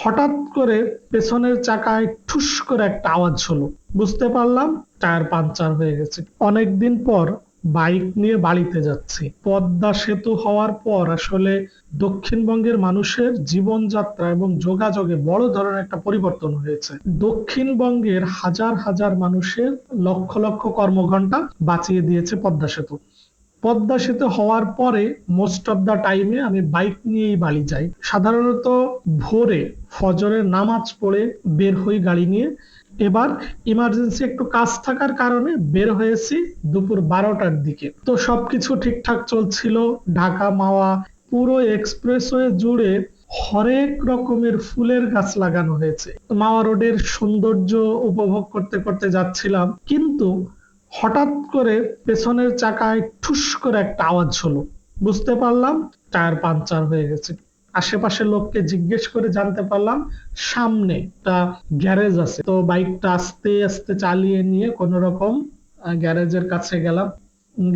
হঠাৎ করে পেছনের চাকায় ঠুস করে একটা আওয়াজ হলো। বুঝতে পারলাম টায়ার পাঞ্চার হয়ে গেছে। অনেকদিন পর বাইক নিয়ে বাড়িতে যাচ্ছি। পদ্মা সেতু হওয়ার পর আসলে দক্ষিণবঙ্গের মানুষের জীবনযাত্রা এবং যোগাযোগে বড় ধরনের একটা পরিবর্তন হয়েছে। দক্ষিণবঙ্গের হাজার হাজার মানুষের লক্ষ লক্ষ কর্মঘন্টা বাঁচিয়ে দিয়েছে পদ্মা সেতু। পদ্মা সেতু হওয়ার পরে মোস্ট অফ দা টাইমে আমি বাইক নিয়েই বাড়ি যাই। সাধারণত ভোরে ফজরের নামাজ পড়ে বের হই গাড়ি নিয়ে। এবার ইমার্জেন্সি একটু কাজ থাকার কারণে বের হয়েছি দুপুর 12টার দিকে। তো সবকিছু ঠিকঠাক চলছিল। ঢাকা মাওয়া পুরো এক্সপ্রেসওয়ে জুড়ে হরেক রকমের ফুলের গাছ লাগানো হয়েছে। মাওয়া রোডের সৌন্দর্য উপভোগ করতে করতে যাচ্ছিলাম, কিন্তু হঠাৎ করে পেছনের চাকায় ঠুস করে একটা আওয়াজ হলো। বুঝতে পারলাম টায়ার পাঞ্চার হয়ে গেছে। আশেপাশের লোককে জিজ্ঞেস করে জানতে পারলাম সামনে একটা গ্যারেজ আছে। তো বাইকটা আস্তে আস্তে চালিয়ে নিয়ে কোন রকম গ্যারেজের কাছে গেলাম।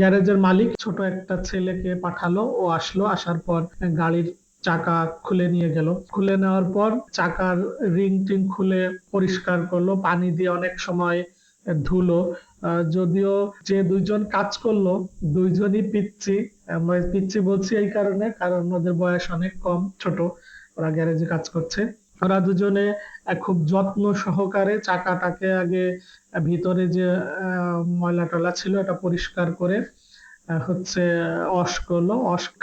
গ্যারেজের মালিক ছোট একটা ছেলেকে পাঠালো, ও আসলো। আসার পর গাড়ির চাকা খুলে নিয়ে গেল। খুলে নেওয়ার পর চাকার রিং টিং খুলে পরিষ্কার করলো, পানি দিয়ে অনেক সময় ধুলো। যদিও যে দুইজন কাজ করলো দুইজনই পিচ্ছি। আমরা পিচ্ছি বলছি এই কারণে, কারণ ওদের বয়স অনেক কম, ছোট। ওরা গ্যারেজে কাজ করছে। ওরা দুজনে খুব যত্ন সহকারে চাকাটাকে আগে ভিতরে যে ময়লা টলা ছিল এটা পরিষ্কার করে হচ্ছে অস করলো।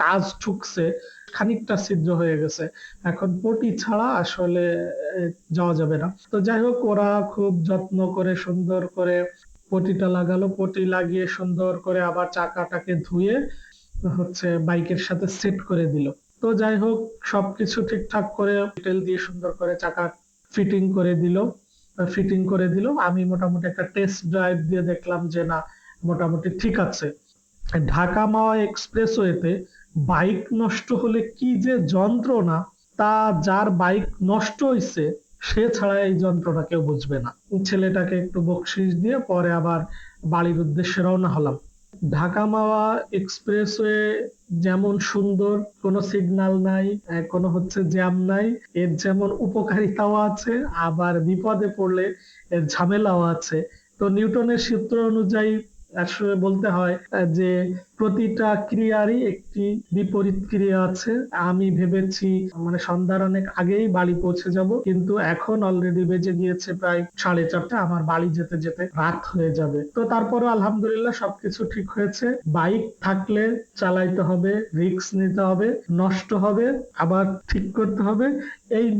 কাজ ঠুকছে, খানিকটা ছিদ্র হয়ে গেছে। এখন পটি ছাড়া আসলে যাওয়া যাবে না। তো যাই হোক, ওরা খুব যত্ন করে সুন্দর করে পটিটা লাগালো। পটি লাগিয়ে সুন্দর করে আবার চাকাটাকে ধুয়ে হচ্ছে বাইকের সাথে সেট করে দিল। তো যাই হোক, সবকিছু ঠিকঠাক করে তেল দিয়ে সুন্দর করে চাকা ফিটিং করে দিল। আমি মোটামুটি একটা টেস্ট ড্রাইভ দিয়ে দেখলাম যে না, মোটামুটি ঠিক আছে। ঢাকা মাওয়া এক্সপ্রেসওয়েতে বাইক নষ্ট হলে কি যে যন্ত্রণা, তা যার বাইক নষ্ট হয়েছে সে ছাড়া এই যন্ত্রণা কেউ বুঝবে না। ছেলেটাকে একটু বকশিশ দিয়ে পরে আবার বাড়ির উদ্দেশ্যে রওনা হলাম। ঢাকা মাওয়া এক্সপ্রেসওয়ে যেমন সুন্দর, কোনো সিগন্যাল নাই, কোনো হচ্ছে জ্যাম নাই, এর যেমন উপকারিতাও আছে, আবার বিপদে পড়লে এর ঝামেলাও আছে। তো নিউটনের সূত্র অনুযায়ী আসলে বলতে হয় যে প্রতিটা ক্রিয়ারই একটি বিপরীত ক্রিয়া আছে। আমি ভেবেছি মানে সন্ধ্যার অনেক আগেই বাড়ি পৌঁছে যাব, কিন্তু এখন অলরেডি বেজে গিয়েছে প্রায় 4:30। আমার বাড়ি যেতে যেতে রাত হয়ে যাবে। তো তারপরে আলহামদুলিল্লাহ সবকিছু ঠিক হয়েছে। বাইক থাকলে চালাইতে হবে, রিস্ক নিতে হবে, নষ্ট হবে আবার ঠিক করতে হবে। এই